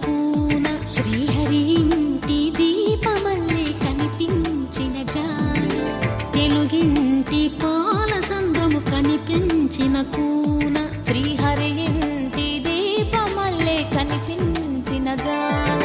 కూన శ్రీహరి ఇంటి దీపమల్లే కనిపించిన జాడ తెలుగింటి పాల సంద్రము కనిపించిన కూన శ్రీహరి ఇంటి దీపమల్లే కనిపించిన జాడ